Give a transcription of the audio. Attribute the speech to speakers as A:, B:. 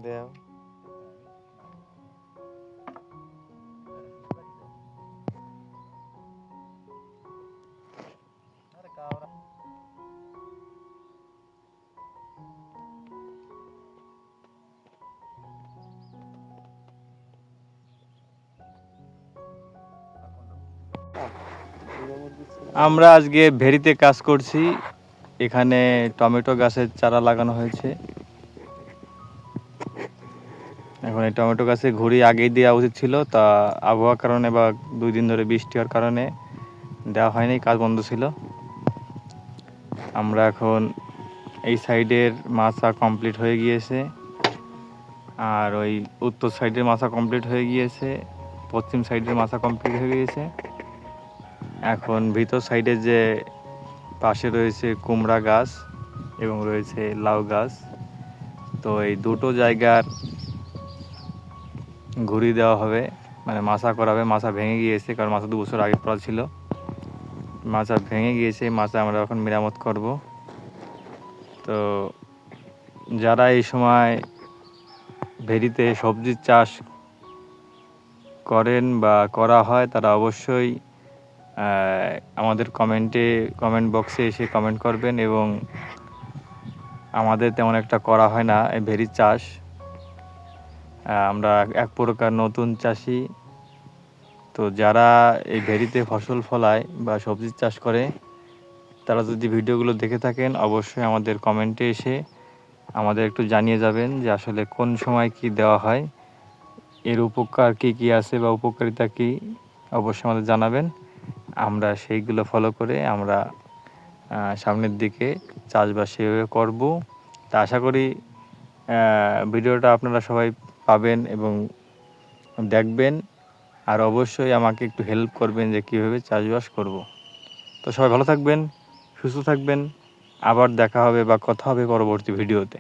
A: দেও আমরা আজকে ভেরিতে কাজ করছি। এখানে টমেটো গাছের চারা লাগানো হয়েছে। এখন এই টমেটো গাছে ঘুড়ি আগেই দেওয়া উচিত ছিল, তা আবহাওয়ার কারণে বা 2 দিন ধরে বৃষ্টি হওয়ার কারণে দেওয়া হয়নি, কাজ বন্ধ ছিল। আমরা এখন এই সাইডের মাছা কমপ্লিট হয়ে গিয়েছে, আর ওই উত্তর সাইডের মাছা কমপ্লিট হয়ে গিয়েছে, পশ্চিম সাইডের মাছা কমপ্লিট হয়ে গিয়েছে। এখন ভিতর সাইডে যে পাশে রয়েছে কুমড়া গাছ এবং রয়েছে লাউ গাছ, তো এই দুটো জায়গার ঘুরি দেওয়া হবে, মানে মাছা করা হবে। মাছা ভেঙে গিয়েছে, কারণ মাছা 2 বছর আগে করা ছিল। মাছা ভেঙে গিয়েছে, মাছা আমরা এখন মেরামত করব। তো যারা এই সময় ভেরিতে সবজির চাষ করেন বা করা হয়, তারা অবশ্যই আমাদের কমেন্ট বক্সে এসে কমেন্ট করবেন। এবং আমাদের তেমন একটা করা হয় না এই ভেরির চাষ। আমরা এক প্রকার নতুন চাষি। তো যারা এই ভেরিতে ফসল ফলায় বা সবজির চাষ করে, তারা যদি ভিডিওগুলো দেখে থাকেন, অবশ্যই আমাদের কমেন্টে এসে আমাদের একটু জানিয়ে যাবেন যে আসলে কোন সময় কি দেওয়া হয়, এর উপকার কী কী আছে বা উপকারিতা কী, অবশ্যই আমাদের জানাবেন। আমরা সেইগুলো ফলো করে আমরা সামনের দিকে চাষবাস সেভাবে করব। তা আশা করি ভিডিওটা আপনারা সবাই পাবেন এবং দেখবেন, আর অবশ্যই আমাকে একটু হেল্প করবেন যে কীভাবে চাষবাস করব। তো সবাই ভালো থাকবেন, সুস্থ থাকবেন। আবার দেখা হবে বা কথা হবে পরবর্তী ভিডিওতে।